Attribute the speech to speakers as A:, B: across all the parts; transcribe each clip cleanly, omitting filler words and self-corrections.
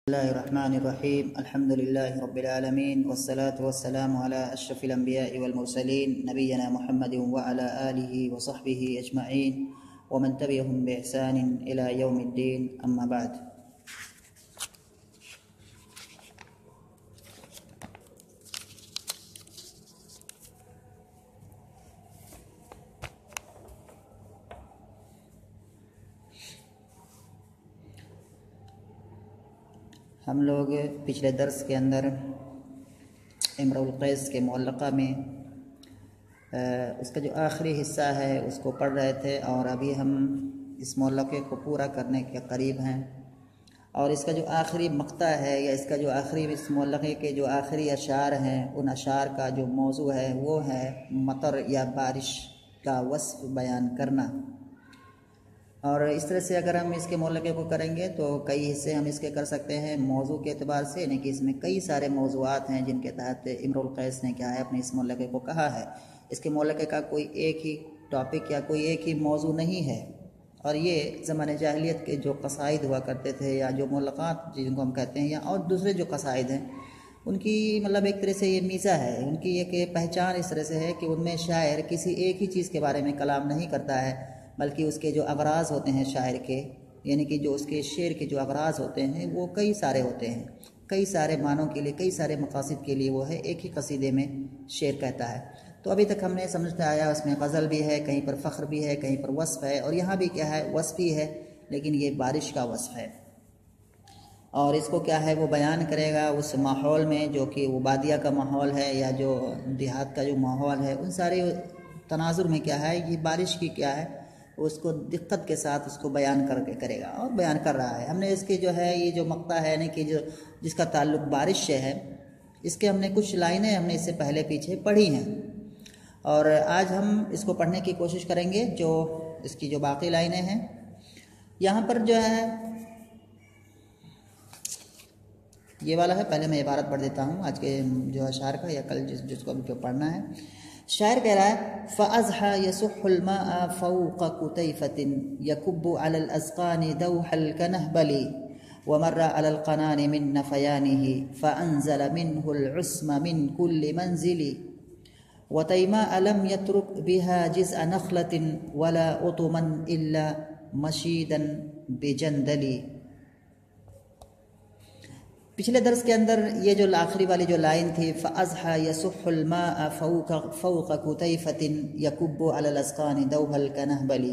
A: الله الرحمن الرحيم الحمد لله رب العالمين والصلاة والسلام على أشرف الأنبياء والمرسلين نبينا محمد وعلى آله وصحبه أجمعين ومن تبعهم بإحسان إلى يوم الدين أما بعد. ہم لوگ پچھلے درس کے اندر امرؤ القیس کے معلقہ میں اس کا جو آخری حصہ ہے اس کو پڑھ رہے تھے، اور ابھی ہم اس معلقے کو پورا کرنے کے قریب ہیں، اور اس کا جو آخری مقطع ہے یا اس کا جو آخری اس معلقے کے جو آخری اشعار ہیں، ان اشعار کا جو موضوع ہے وہ ہے مطر یا بارش کا وصف بیان کرنا. اور اس طرح سے اگر ہم اس کے معلقے کو کریں گے تو کئی حصے ہم اس کے کر سکتے ہیں موضوع کے اعتبار سے، یعنی کہ اس میں کئی سارے موضوعات ہیں جن کے تحت امرؤ القیس نے کیا ہے اپنے اس معلقے کو کہا ہے. اس کے معلقے کا کوئی ایک ہی ٹاپک یا کوئی ایک ہی موضوع نہیں ہے، اور یہ زمانۂ جاہلیت کے جو قصائد ہوا کرتے تھے یا جو معلقات جن کو ہم کہتے ہیں، یا اور دوسرے جو قصائد ہیں، ان کی مطلب ایک طرح سے یہ میزہ ہے، ان کی ایک پہچان اس طرح سے ہے کہ ان میں شاعر کسی ایک ہی چیز کے بارے میں کلام نہیں کرتا ہے، بلکہ اس کے جو اغراض ہوتے ہیں شاعر کے، یعنی کہ جو اس کے شعر کے جو اغراض ہوتے ہیں وہ کئی سارے ہوتے ہیں، کئی سارے معنوں کے لیے، کئی سارے مقاصد کے لیے وہ ہے ایک ہی قصیدے میں شعر کہتا ہے. تو ابھی تک ہم نے سمجھتا آیا اس میں غزل بھی ہے، کہیں پر فخر بھی ہے، کہیں پر وصف ہے، اور یہاں بھی کیا ہے وصف ہی ہے، لیکن یہ بارش کا وصف ہے. اور اس کو کیا ہے وہ بیان کرے گا اس ماحول میں جو کہ وہ بادیہ کا ماحول ہے یا جو دیہات کا جو ماحول ہے، ان سارے تناظر میں کیا ہے یہ بارش کی کیا ہے اس کو دقت کے ساتھ اس کو بیان کر کے کرے گا، اور بیان کر رہا ہے. ہم نے اس کے جو ہے یہ جو مقطع ہے یعنی کہ جو جس کا تعلق بارش سے ہے، اس کے ہم نے کچھ لائنیں ہم نے اس سے پہلے پیچھے پڑھی ہیں، اور آج ہم اس کو پڑھنے کی کوشش کریں گے جو اس کی جو باقی لائنیں ہیں. یہاں پر جو ہے یہ والا ہے، پہلے میں عبارت پڑھ دیتا ہوں آج کے جو اشعار کا، یا کل جس کو ابھی پڑھنا ہے. شاعر کہہ رہا ہے فَأَزْحَى يَسُحُّ الْمَاءَ فَوْقَ كُتَيْفَةٍ يَكُبُّ عَلَى الْأَسْقَانِ دَوْحَ الْكَنَهْبَلِ وَمَرَّ عَلَى الْقَنَانِ مِنْ نَفَيَانِهِ فَأَنزَلَ مِنْهُ الْعُسْمَ مِنْ كُلِّ مَنْزِلِ وَتَيْمَاءَ لَمْ يَتْرُكْ بِهَا جِزْءَ نَخْلَةٍ وَلَا أُطُمًا إِلَّا مَشِيدًا بِجَنْدَلِ. پچھلے درس کے اندر یہ جو آخری والی جو لائن تھی فَأَزْحَى يَسُحُّ الْمَاءَ فَوْقَ كُتَيْفَةٍ يَكُبُّ عَلَى الْأَسْقَانِ دَوْحَ الْكَنَهْبَلِ،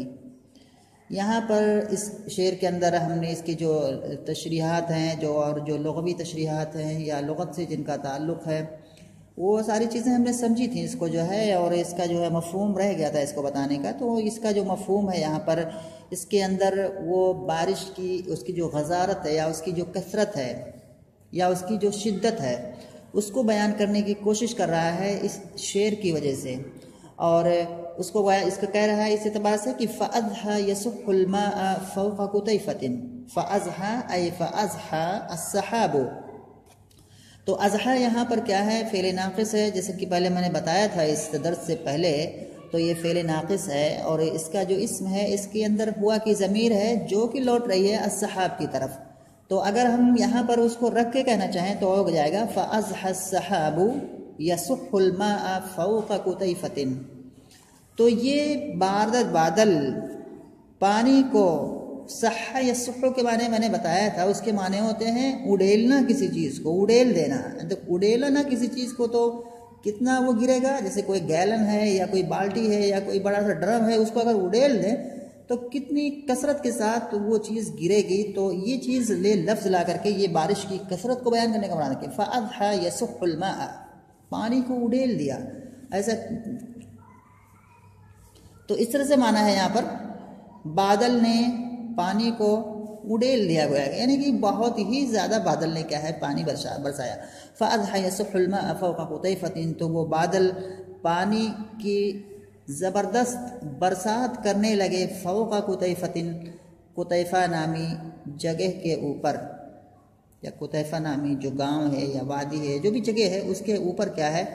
A: یہاں پر اس شعر کے اندر ہم نے اس کی جو تشریحات ہیں اور جو لغوی تشریحات ہیں یا لغت سے جن کا تعلق ہے وہ ساری چیزیں ہم نے سمجھی تھیں اس کو جو ہے، اور اس کا جو ہے مفہوم رہ گیا تھا اس کو بتانے کا. تو اس کا جو مفہوم ہے یہاں پر اس کے اندر وہ بارش کی اس کی جو غزارت ہے یا اس کی جو کثرت ہے یا اس کی جو شدت ہے اس کو بیان کرنے کی کوشش کر رہا ہے اس شعر کی وجہ سے، اور اس کو کہہ رہا ہے اس اعتبار سے کہ فَأَزْحَى يَسُحُّ الْمَاءَ فَوْقَ كُتَيْفَةٍ. فَأَزْحَى أي فَأَزْحَى السَّحَابُ. تو ازحا یہاں پر کیا ہے فعل ناقص ہے، جیسے کہ پہلے میں نے بتایا تھا اس درس سے پہلے، تو یہ فعل ناقص ہے، اور اس کا جو اسم ہے اس کے اندر ہوا کی ضمیر ہے جو کہ لوٹ رہی ہے السحاب کی طرف. تو اگر ہم یہاں پر اس کو رکھ کے کہنا چاہیں تو ہو جائے گا فَأَزْحَى السَّحَابُ يَسُحُّ الْمَاءَ فَوْقَ كُتَيْفَةٍ. تو یہ بادل پانی کو صحّ یا صحّ کے معنی میں نے بتایا تھا، اس کے معنی ہوتے ہیں اڑیلنا کسی چیز کو، اڑیل دینا. اڑیلا نا کسی چیز کو تو کتنا وہ گرے گا، جیسے کوئی گیلن ہے یا کوئی بالٹی ہے یا کوئی بڑا سا ڈرم ہے، اس کو اگر اڑیل دیں تو کتنی کثرت کے ساتھ وہ چیز گرے گی. تو یہ چیز لفظ لا کر کے یہ بارش کی کثرت کو بیان کرنے کا معنی ہے کہ فَأَضْحَى يَسُحُّ الْمَاءَ، پانی کو اڑیل دیا ایسا. تو اس طرح سے معنی ہے یہاں پر بادل نے پانی کو اڑیل دیا گیا، یعنی کہ بہت ہی زیادہ بادل نے کیا ہے پانی برسایا. فَأَضْحَى يَسُحُّ الْمَاءَ فَوْقَ كُتَيْفَةٍ، تو وہ بادل پانی کی زبردست برسات کرنے لگے فوق کتیفتن، کتیفہ نامی جگہ کے اوپر، یا کتیفہ نامی جو گاؤں ہے یا وادی ہے جو بھی جگہ ہے اس کے اوپر کیا ہے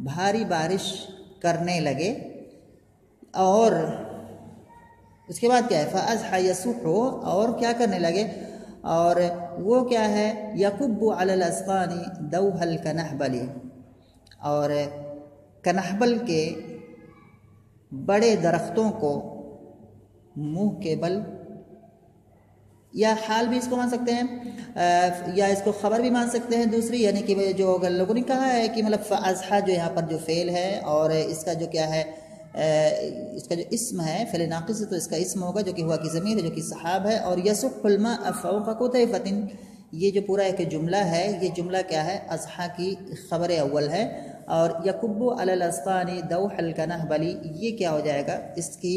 A: بھاری بارش کرنے لگے. اور اس کے بعد کیا ہے فَأَزْحَى يَسُحُّ، اور کیا کرنے لگے، اور وہ کیا ہے یکب علی الاسقان دوح الکنحبل، اور کنحبل کے بڑے درختوں کو منہ کے بل، یا حال بھی اس کو مان سکتے ہیں یا اس کو خبر بھی مان سکتے ہیں دوسری، یعنی کہ جو اگر لوگوں نے کہا ہے کہ مطلب فاضحہ جو یہاں پر جو فعل ہے اور اس کا جو کیا ہے اس کا جو اسم ہے فعل ناقص ہے تو اس کا اسم ہوگا جو کہ ہوا کی ضمیر ہے جو کہ صحاب ہے، اور یسق الماء فوق قطیفۃ، یہ جو پورا ایک جملہ ہے یہ جملہ کیا ہے اضحیٰ کی خبر اول ہے، اور یکب علی الاسقان دوح الکنحبل یہ کیا ہو جائے گا اس کی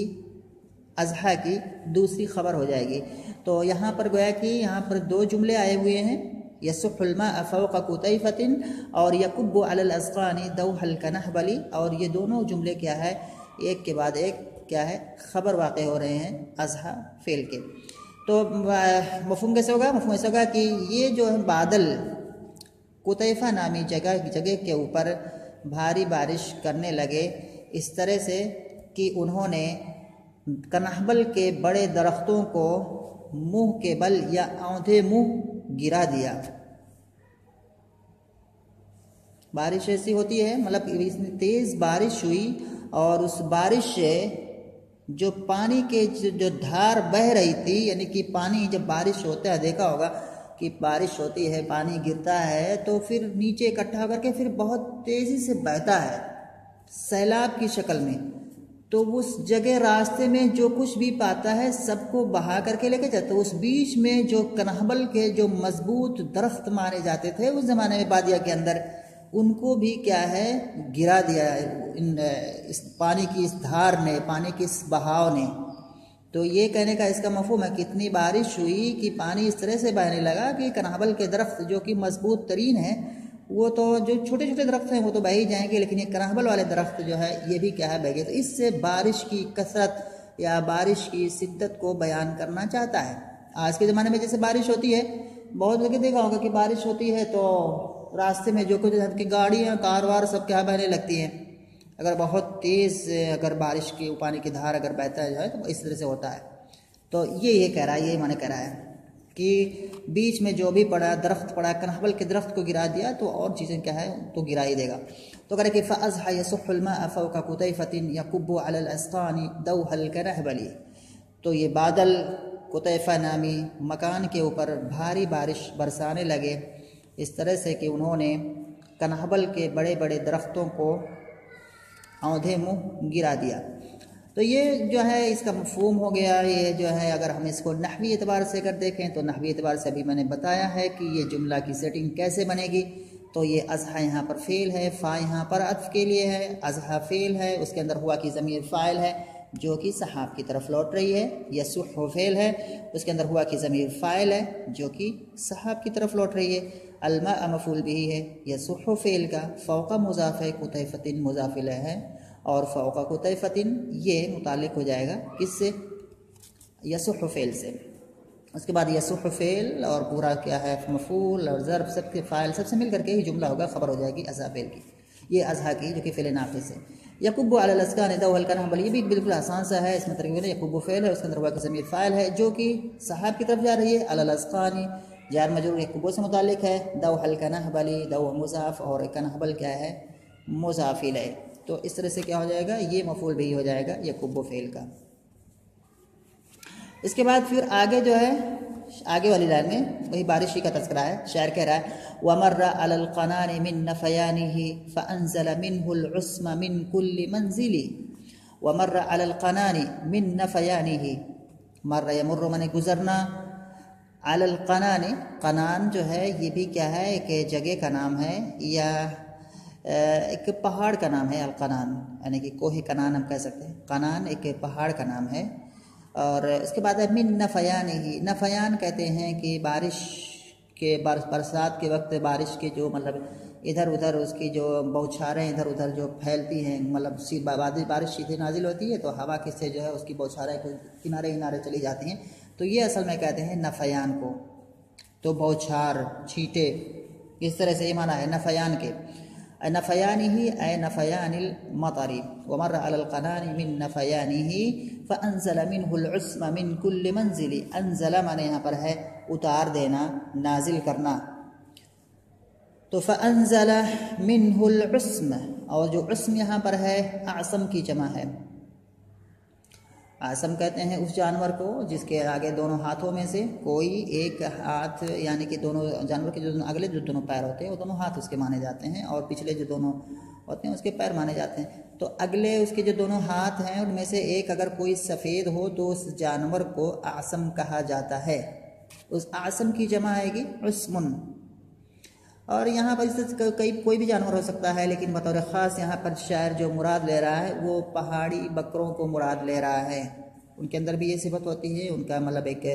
A: اضحیٰ کی دوسری خبر ہو جائے گی۔ تو یہاں پر گویا کہ یہاں پر دو جملے آئے ہوئے ہیں، یسق الماء فوق قطیفۃ اور یکب علی الاسقان دوح الکنحبل، اور یہ دونوں جملے کیا ہے ایک کے بعد ایک کیا ہے خبر واقع ہو رہے ہیں اضحیٰ فعل کے۔ تو مفہوم کیسے ہوگا؟ مفہوم ایسے ہوگا کہ یہ جو ہے بادل قطیفہ نامی جگہ کے اوپر بھاری بارش کرنے لگے اس طرح سے کہ انہوں نے کنحبل کے بڑے درختوں کو منہ کے بل یا آدھے منہ گرا دیا۔ بارش ایسی ہوتی ہے مطلب تیز بارش ہوئی اور اس بارش سے جو پانی کے جو دھار بہ رہی تھی، یعنی کہ پانی جب بارش ہوتا ہے دیکھا ہوگا کہ بارش ہوتی ہے پانی گرتا ہے تو پھر نیچے اکٹھا کر کے پھر بہت تیزی سے بہتا ہے سیلاب کی شکل میں، تو اس جگہ راستے میں جو کچھ بھی پاتا ہے سب کو بہا کر کے لے کے جاتا ہے۔ اس بیچ میں جو کنحبل کے جو مضبوط درخت مانے جاتے تھے اس زمانے میں بادیہ کے اندر، ان کو بھی کیا ہے گرا دیا اس پانی کی اس دھار نے، پانی کی اس بہاؤ نے۔ تو یہ کہنے کا اس کا مفہوم ہے کہ اتنی بارش ہوئی کہ پانی اس طرح سے بہنے لگا کہ کنحبل کے درخت جو کہ مضبوط ترین ہیں وہ تو جو چھوٹے چھوٹے درخت ہیں وہ تو بہ ہی جائیں گے، لیکن یہ کنحبل والے درخت جو ہے یہ بھی کیا ہے بہ گئے۔ تو اس سے بارش کی کثرت یا بارش کی شدت کو بیان کرنا چاہتا ہے۔ آج کے زمانے میں جیسے بارش ہوتی ہے بہت جگہ دیکھا ہوگا کہ بارش ہوتی ہے تو راستے میں جو کچھ کی گاڑیاں کاروار سب کیا بہنے لگتی ہیں، اگر بہت تیز اگر بارش کی پانی کی دھار اگر بہتا ہے تو اس طرح سے ہوتا ہے۔ تو یہ کہہ رہا ہے، یہ معنی کہہ رہا ہے کہ بیچ میں جو بھی پڑا درخت پڑا کنحبل کے درخت کو گرا دیا تو اور چیزیں کیا ہے تو گرا ہی دے گا۔ تو کہہ رہا ہے کہ فَأَضْحَى يَصُحُّ الْمَاءَ فَوْقَ قُطَيْفَةٍ يَكُبُّ عَلَى الْأَسْقَانِ دَوْحَ الْكَنَحْبَلِ، تو یہ بادل قطیفہ نامی مکان کے اوپر بھاری بارش برسانے لگے اس طرح سے کہ انہوں نے کنحبل کے بڑے بڑے درختوں کو آدھے منہ گرا دیا۔ تو یہ جو ہے اس کا مفہوم ہو گیا۔ یہ جو ہے اگر ہم اس کو نحوی اعتبار سے اگر دیکھیں تو نحوی اعتبار سے ابھی میں نے بتایا ہے کہ یہ جملہ کی سیٹنگ کیسے بنے گی۔ تو یہ اضحیٰ یہاں پر فعل ہے، فا یہاں پر عطف کے لیے ہے، اضحیٰ فعل ہے، اس کے اندر ہوا کی ضمیر فاعل ہے جو کہ صحاب کی طرف لوٹ رہی ہے، یصح فعل ہے، اس کے اندر ہوا کی ضمیر فاعل ہے جو کہ صحاب کی طرف لوٹ رہی ہے، الماء مفعول بھی ہے، یصح فعل کا، فوق مضاف ہے، قطیفۃ مضاف الیہ ہے، اور فوق قطیفۃ یہ متعلق ہو جائے گا کس سے؟ یصح فعل سے۔ اس کے بعد یصح فعل اور پورا کیا ہے مفعول اور ظرف سب کے فاعل سب سے مل کر کے ہی جملہ ہوگا، خبر ہو جائے گی اضحیٰ فعل کی، یہ اضحیٰ کی جو کہ فعل ناقص ہے۔ یکب علی الاسقان دوح الکنحبل یہ بھی بالکل آسان سا ہے، اس میں ترکیب ہے، یکب فعل ہے، اس کے اندر ہوا کہ ضمیر فاعل ہے جو کہ صحاب کی طرف جا رہی ہے، علی الاسقان جار مجرور یکب سے متعلق ہے، دوح الکنحبل دوح مضاف اور کنحبل کیا ہے مضاف الیہ۔ تو اس طرح سے کیا ہو جائے گا یہ مفعول بھی ہو جائے گا یکب فعل کا۔ اس کے بعد پھر آگے جو ہے آگے والی لائن میں وہی بارشی کا تذکرہ ہے، شاعر کہہ رہا ہے وَمَرَّ عَلَى الْقَنَانِ مِن نَفَيَانِهِ فَأَنزَلَ مِنْهُ الْعُصْمَ مِنْ كُلِّ مَنْزِلِ وَمَرَّ عَلَى الْقَنَانِ مِن نَفَيَانِهِ، مر یمر من گزرنا، علی القنان، قنان جو ہے یہ بھی کیا ہے کہ جگہ کا نام ہے یا ایک پہاڑ کا نام ہے، القنان یعنی کہ کوہ کنان ہم کہہ سکتے ہیں، قنان ایک پہاڑ کا نام ہے۔ اور اس کے بعد ہے من نفیانہ، نفیان کہتے ہیں کہ بارش کے برسات کے وقت بارش کے جو مطلب ادھر ادھر اس کی جو بوچھاریں ادھر ادھر جو پھیلتی ہیں، مطلب بارش سیدھی نازل ہوتی ہے تو ہوا کے سے جو ہے اس کی بوچھاریں کنارے کنارے چلی جاتی ہیں، تو یہ اصل میں کہتے ہیں نفیان کو، تو بوچھار چھینٹے اس طرح سے یہ معنی ہے نفیان کے، نفیانہ اے نفیان المطر، ومر علی القنان من نفیانہ فانزل منہ العصم من کل منزل، انزل معنی یہاں پر ہے اتار دینا، نازل کرنا۔ تو فَأَنزَلَ مِنْهُ الْعُصْمَ، اور جو عصم یہاں پر ہے اعصم کی جمع ہے۔ اعصم کہتے ہیں اس جانور کو جس کے آگے دونوں ہاتھوں میں سے کوئی ایک ہاتھ، یعنی کہ دونوں جانور کے جو اگلے جو دونوں پیر ہوتے ہیں وہ دونوں ہاتھ اس کے مانے جاتے ہیں، اور پچھلے جو دونوں ہوتے ہیں اس کے پیر مانے جاتے ہیں۔ تو اگلے اس کے جو دونوں ہاتھ ہیں ان میں سے ایک اگر کوئی سفید ہو تو اس جانور کو اعصم کہا جاتا ہے۔ اس اعصم کی جمع آئے گی عصمن۔ اور یہاں پر اس سے کوئی بھی جانور ہو سکتا ہے، لیکن بطور خاص یہاں پر شاعر جو مراد لے رہا ہے وہ پہاڑی بکروں کو مراد لے رہا ہے۔ ان کے اندر بھی یہ صفت ہوتی ہے، ان کا مطلب ایک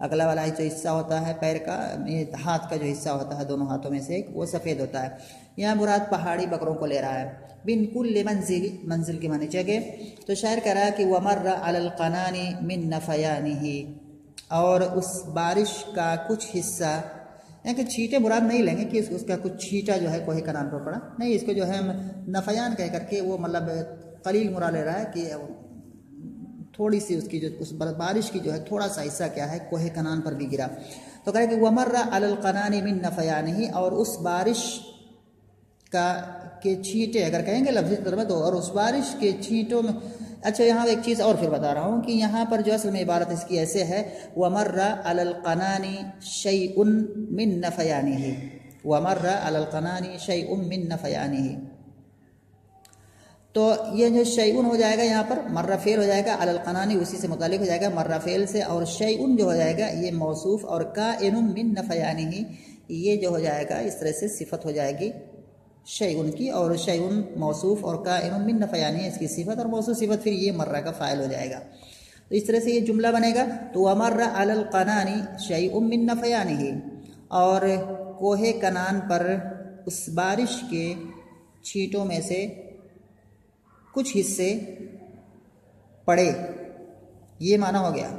A: اگلا والا جو حصہ ہوتا ہے پیر کا، ہاتھ کا جو حصہ ہوتا ہے دونوں ہاتھوں میں سے ایک، وہ سفید ہوتا ہے۔ یہاں مراد پہاڑی بکروں کو لے رہا ہے۔ بن کل منزل، منزل کے معنی جگہ۔ تو شاعر کہہ رہا ہے کہ وَمَرَّ عَلَى الْقَنَانِ مِن نَفَيَانِهِ، اور اس بارش کا کچھ حصہ، یعنی کہ چھینٹے مراد نہیں لیں گے کہ اس کا کچھ چھینٹا جو ہے کوہ کنان پر پڑا، نہیں، اس کو جو ہے نفیان کہہ کر کے وہ مطلب قلیل مراد لے رہا ہے کہ تھوڑی سی اس کی جو اس بارش کی جو ہے تھوڑا سا حصہ کیا ہے کوہ کنان پر بھی گرا۔ تو کہہ رہے کہ وَمَرَّ عَلَى الْقَنَانِ مِن نَفَيَانِهِ، اور اس بارش کا کے چھینٹے اگر کہیں گے لفظی طور میں تو، اور اس بارش کے چھینٹوں میں۔ اچھا یہاں ایک چیز اور پھر بتا رہا ہوں کہ یہاں پر جو اصل میں عبارت اس کی ایسے ہے وَمَرَّ عَلَى الْقَنَانِ شَيْءٌ مِّن نَفَيَانِهِ، وَمَرَّ عَلَى الْقَنَانِ شَيْءٌ مِّن نَفَيَانِهِ۔ تو یہ جو شیئن ہو جائے گا یہاں پر مرہ فعل ہو جائے گا، علی القنانی اسی سے متعلق ہو جائے گا مرہ فعل سے، اور شیئن جو ہو جائے گا یہ موصوف، اور کائن من نفیانہ یہ جو ہو جائے گا اس طرح سے صفت ہو جائے گی شیئن کی، اور شیئن موصوف اور کائن من نفیانہ اس کی صفت، اور موصوف صفت پھر یہ مرہ کا فاعل ہو جائے گا۔ تو اس طرح سے یہ جملہ بنے گا تو وَمَرَّ عَلَى الْقَنَانِ شَيْءٌ مِّن نَفَيَانِهِ، اور کوہ کنان پر اس بارش کے چھینٹوں میں سے کچھ حصے پڑے، یہ معنی ہو گیا۔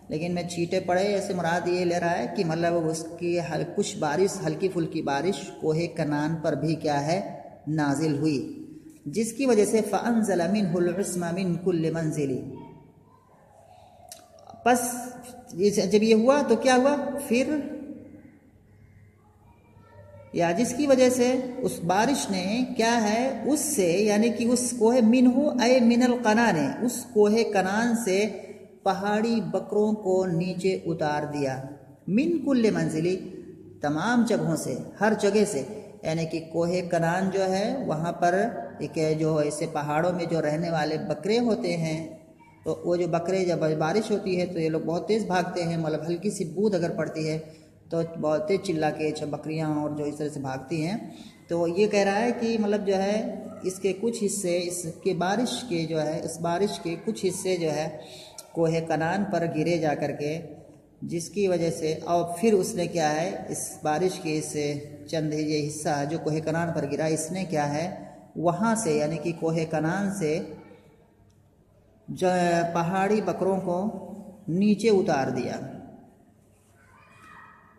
A: لیکن میں چھینٹے پڑے ایسے مراد یہ لے رہا ہے کہ مطلب اس کی کچھ بارش، ہلکی پھلکی بارش کوہ کنان پر بھی کیا ہے نازل ہوئی، جس کی وجہ سے فَأَنزَلَ مِنْهُ الْعُصْمَ مِنْ كُلِّ مَنزِلِ۔ پس جب یہ ہوا تو کیا ہوا پھر، یا جس کی وجہ سے اس بارش نے کیا ہے اس سے، یعنی کہ اس کوہ منہ اے من القنان، اس کوہ کنان سے پہاڑی بکروں کو نیچے اتار دیا، من کل منزلی تمام جگہوں سے، ہر جگہ سے، یعنی کہ کوہ کنان جو ہے وہاں پر ایک جو ایسے پہاڑوں میں جو رہنے والے بکرے ہوتے ہیں، تو وہ جو بکرے جب بارش ہوتی ہے تو یہ لوگ بہت تیز بھاگتے ہیں، مطلب ہلکی سی بوند اگر پڑتی ہے تو بہت تیز چلا کے بکریاں اور جو اس طرح سے بھاگتی ہیں۔ تو یہ کہہ رہا ہے کہ مطلب جو ہے اس کے کچھ حصے، اس کے بارش کے جو ہے اس بارش کے کچھ حصے جو ہے کوہ کنان پر گرے جا کر کے، جس کی وجہ سے، اور پھر اس نے کیا ہے اس بارش کے اس چند یہ حصہ جو کوہ کنان پر گرا، اس نے کیا ہے وہاں سے، یعنی کہ کوہ کنان سے جو پہاڑی بکروں کو نیچے اتار دیا۔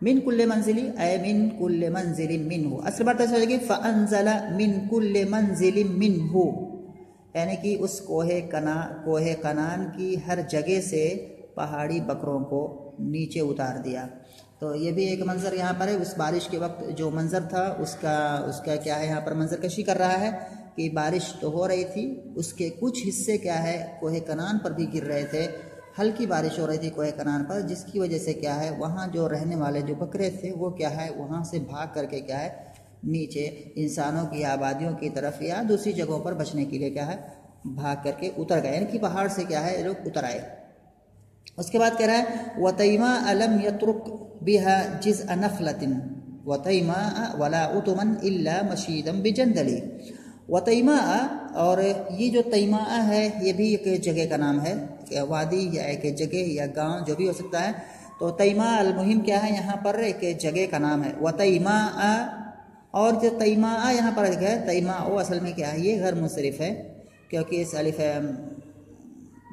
A: من کل منزلی اے من کل منزل منہ، اصل بات ایسا ہو جائے گی فَأَنزَلَ من کل منزل منہ، یعنی کہ اس کوہ کنان کی ہر جگہ سے پہاڑی بکروں کو نیچے اتار دیا۔ تو یہ بھی ایک منظر یہاں پر ہے، اس بارش کے وقت جو منظر تھا اس کا کیا ہے یہاں پر منظر کشی کر رہا ہے کہ بارش تو ہو رہی تھی، اس کے کچھ حصے کیا ہے کوہ کنان پر بھی گر رہے تھے، ہلکی بارش ہو رہی تھی کوہ کنان پر، جس کی وجہ سے کیا ہے وہاں جو رہنے والے جو بکرے تھے وہ کیا ہے وہاں سے بھاگ کر کے کیا ہے نیچے انسانوں کی آبادیوں کی طرف یا دوسری جگہوں پر بچنے کے لیے کیا ہے بھاگ کر کے اتر گئے، یعنی کہ پہاڑ سے کیا ہے لوگ اتر آئے۔ اس کے بعد کہہ رہا ہے وَتَيْمَاءَ لَمْ يَتْرُكْ بِهَا جِزْءَ نَخْلَةٍ وَتَيْمَاءَ وَلَا عُتُمًا إِلَّا مَشِيدًا بِجَنْدَلِ۔ وَتَيْمَاءَ، اور یہ جو تیماء ہے یہ بھی ایک جگہ کا نام ہے، وادی یا ایک جگہ یا گاؤں جو بھی ہو سکتا ہے۔ تو تیماء المہم کیا ہے یہاں پر ایک جگہ کا نام ہے، وَتَيْمَاءَ، اور جو تیماء یہاں پر ہے تیماء اصل میں کیا ہے یہ غیر منصرف ہے، کیونکہ اس الف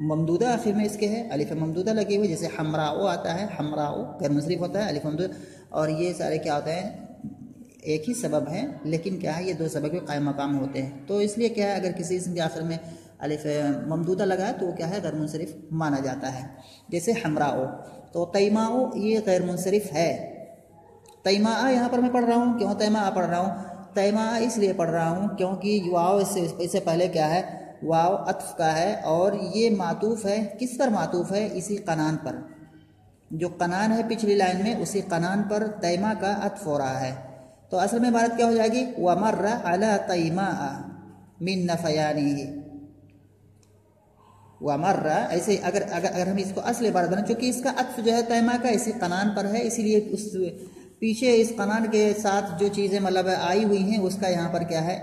A: ممدودہ آخر میں اس کے ہے، الف ممدودہ لگی ہوئی، جیسے حمراء آتا ہے، حمراء غیر منصرف ہوتا ہے الف ممدودہ، اور یہ سارے کیا ہوتے ہیں ایک ہی سبب ہے، لیکن کیا ہے یہ دو سبب کے قائم مقام ہوتے ہیں۔ تو اس لیے کیا ہے اگر کسی اسم کے آخر میں الف ممدودہ لگا تو وہ کیا ہے غیر منصرف مانا جاتا ہے. جیسے حمراء تو تیماء یہ غیر منصرف ہے. تیماء یہاں پر میں پڑھ رہا ہوں، کیوں تیماء پڑھ رہا ہوں؟ تیماء اس لیے پڑھ رہا ہوں کیونکہ واو اس سے پہلے کیا ہے، واو عطف کا ہے، اور یہ معطوف ہے کس پر معطوف ہے؟ اسی قنان پر. جو قنان ہے پچھلی لائن میں اسی قنان پر تیماء کا عطف ہو رہا ہے. تو اصل میں عبارت کیا ہو جائے گی؟ وَمَرَّ عَلَى تَيْمَاءَ مِن نَفَيَانِهِ. وَمَرَّ ایسے اگر ہم اس کو اصل عبارت بنائیں، چونکہ اس کا عطف جو ہے تیماء کا اسی قنان پر ہے، اسی لیے اس پیچھے اس قنان کے ساتھ جو چیزیں مطلب آئی ہوئی ہیں اس کا یہاں پر کیا ہے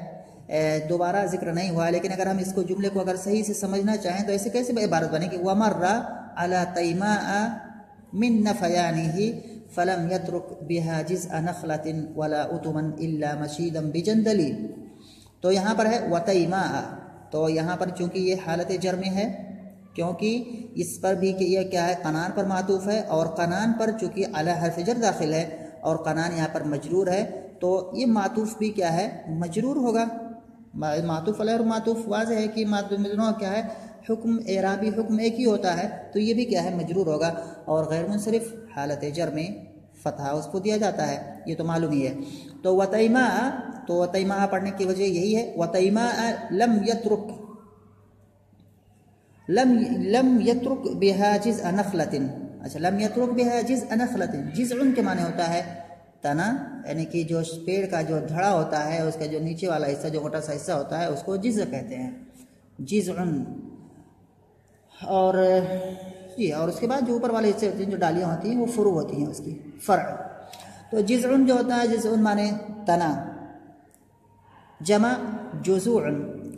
A: دوبارہ ذکر نہیں ہوا. لیکن اگر ہم اس کو جملے کو اگر صحیح سے سمجھنا چاہیں تو ایسے کیسے عبارت بنے گی؟ وَمَرَّ عَلَى تَيْمَاءَ مِن نَفَيَانِهِ فَلَمْ يَتْرُكْ بِهَا جِزْءَ نَخْلَةٍ وَلَا أُتُمًا إِلَّا مَشِيدًا بِجَنْدَلِ. تو یہاں پر ہے وَتَيْمَاءَ، تو یہاں پر چونکہ یہ حالت جر میں ہے، کیونکہ اس پر بھی کہ یہ کیا ہے قنان پر معطوف ہے، اور قنان پر چونکہ علی حرف جر داخل ہے اور قنان یہاں پر مجرور ہے، تو یہ معطوف بھی کیا ہے مجرور ہوگا. معطوف علیہ اور معطوف واضح ہے کہ مجرور کیا ہے حکم اعرابی حکم ایک ہی ہوتا ہے، تو یہ بھی کیا ہے مجرور ہوگا. اور غیر منصرف حالت جر میں فتحہ اس کو دیا جاتا ہے، یہ تو معلوم ہی ہے. تو وتیماء، تو وتیماء پڑھنے کی وجہ یہی ہے. وتیماء لم يترك بها جزء نخلة. اچھا لم يترك بها جزء نخلة، جزء کے معنی ہوتا ہے تنا، یعنی کہ جو پیڑ کا جو دھڑا ہوتا ہے اس کا جو نیچے والا حصہ جو موٹا سا حصہ ہوتا ہے اس کو جزء کہتے ہیں، جزء. اور جی اور اس کے بعد جو اوپر والے حصے ہوتے ہیں جو ڈالیاں ہوتی ہیں وہ فروع ہوتی ہیں اس کی فرع. تو جزء جو ہوتا ہے جزء معنی تنا، جمع جزوع.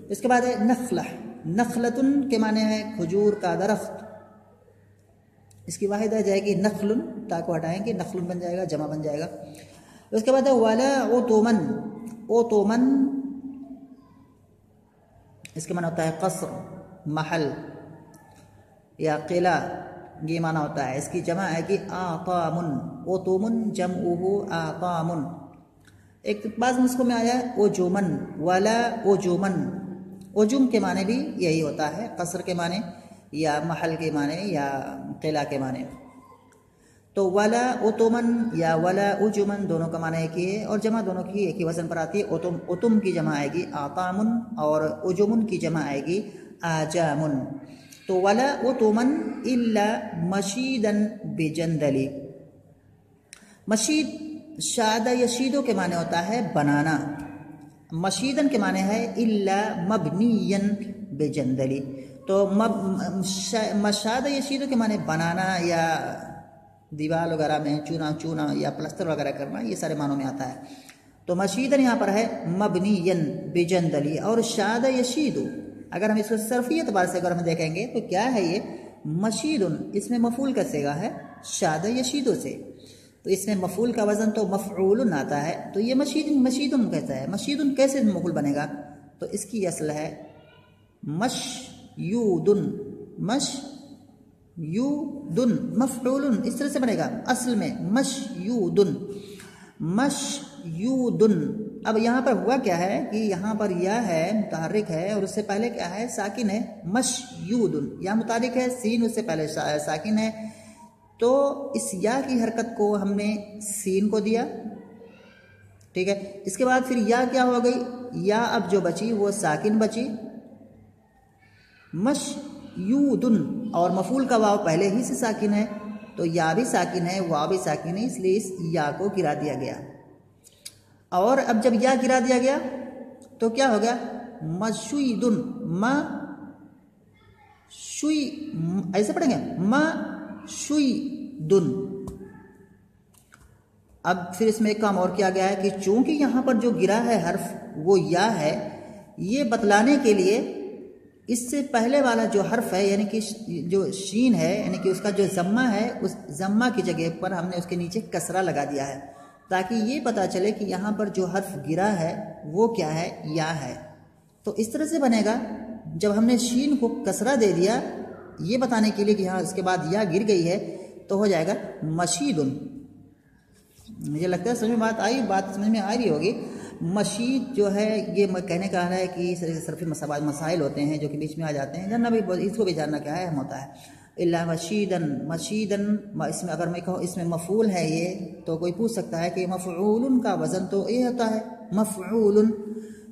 A: اس کے بعد ہے نخلہ، نخلتن کے معنی ہے کھجور کا درخت. اس کی واحد آ جائے گی نخل، تا کو ہٹائیں گے نخل بن جائے گا، جمع بن جائے گا. اس کے بعد ہے ولا اوتومن، اوتومن اس کے معنی ہوتا ہے قصر، محل یا قلعہ، یہ معنی ہوتا ہے. اس کی جمع آئے گی آطامن، اوتومن جمعہ آطامن. ایک بعض نسخوں میں آیا ہے اوجومن، ولا اوجومن. اوجم کے معنی بھی یہی ہوتا ہے، قصر کے معنی یا محل کے معنی یا قلعہ کے معنی. تو ولا اوتومن یا ولا اوجمن دونوں کا معنی ایک ہی ہے، اور جمع دونوں کی ایک ہی وزن پر آتی ہے. اوتم کی جمع آئے گی آطامن اور اوجمن کی جمع آئے گی آجامن. تو ولا اوتومن الا مشیدن بجندلی. مشید شاد یشیدو کے معنی ہوتا ہے بنانا، مشیدن کے معنی ہے الا مبنین بجندلی. تو مشاد یشیدو کے معنی بنانا یا دیوار وغیرہ میں چونا یا پلستر وغیرہ کرنا، یہ سارے معنوں میں آتا ہے. تو مشیدن یہاں پر ہے مبنین بجندلی. اور شاد یشیدو اگر ہم اس کو صرفی اعتبار سے اگر ہم دیکھیں گے تو کیا ہے یہ مشیدن، اس میں مفعول کا صیغہ ہے شاد یشیدو سے، تو اس میں مفعول کا وزن تو مفعول آتا ہے. تو یہ مشیدن کہتا ہے. مشیدن کیسے مفعول بنے گا؟ تو اس کی اصل ہے مشیودن، مشیودن مفعول اس طرح سے بنے گا اصل میں مشیودن، مشیودن. اب یہاں پر ہوا کیا ہے کہ یہاں پر یا ہے متحرک ہے اور اس سے پہلے کیا ہے ساکن ہے مشیودن. یا متحرک ہے سین، اس سے پہلے ساکن ہے، تو اس یا کی حرکت کو ہم نے سین کو دیا، ٹھیک ہے. اس کے بعد پھر یا کیا ہو گئی، یا اب جو بچی وہ ساکن بچی مشیودن، اور مفعول کا واو پہلے ہی سے ساکن ہے، تو یا بھی ساکن ہے واو بھی ساکن ہے، اس لیے اس یا کو گرا دیا گیا. اور اب جب یا گرا دیا گیا تو کیا ہو گیا مشیدن، ایسے پڑھیں گے مشیدن. اب پھر اس میں ایک کام اور کیا گیا ہے کہ چونکہ یہاں پر جو گرا ہے حرف وہ یا ہے، یہ بتلانے کے لیے اس سے پہلے والا جو حرف ہے یعنی کہ جو شین ہے یعنی کہ اس کا جو ضمہ ہے، اس ضمہ کی جگہ پر ہم نے اس کے نیچے کسرہ لگا دیا ہے، تاکہ یہ پتہ چلے کہ یہاں پر جو حرف گرا ہے وہ کیا ہے یا ہے. تو اس طرح سے بنے گا جب ہم نے شین کو کسرہ دے دیا یہ بتانے کے لیے کہ ہاں اس کے بعد یا گر گئی ہے، تو ہو جائے گا مشیدن. مجھے لگتا ہے سمجھ میں بات آئی، بات سمجھ میں آ رہی ہوگی. مشید جو ہے یہ کہنے کا ہے کہ صرف مسائل ہوتے ہیں جو کہ بیچ میں آ جاتے ہیں، جاننا بھی اس کو بھی جاننا کیا ہے اہم ہوتا ہے۔ الا مشیدن، مشیدن اس میں اگر میں کہوں اس میں مفعول ہے یہ، تو کوئی پوچھ سکتا ہے کہ مفعول کا وزن تو یہ ہوتا ہے مفعول،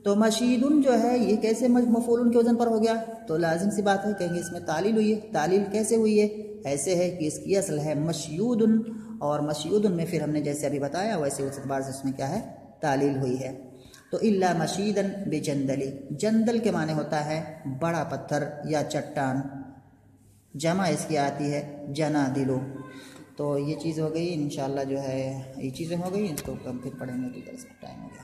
A: تو مشیدن جو ہے یہ کیسے مفعول کے وزن پر ہو گیا؟ تو لازم سی بات ہے کہیں گے اس میں تعلیل ہوئی ہے۔ تعلیل کیسے ہوئی ہے؟ ایسے ہے کہ اس کی اصل ہے مشیودن، اور مشیودن میں پھر ہم نے جیسے ابھی بتایا ویسے اس اعتبار سے اس میں کیا ہے؟ تعلیل ہوئی ہے۔ تو الا مشیدن بجندلی، جندل کے معنی ہوتا ہے بڑا پتھر یا چٹان، جمع اس کی آتی ہے جنا دلو۔ تو یہ چیز ہو گئی، انشاءاللہ جو ہے یہ چیزیں ہو گئی، اس کو ہم پھر پڑھیں گے، ٹائم ہو گیا۔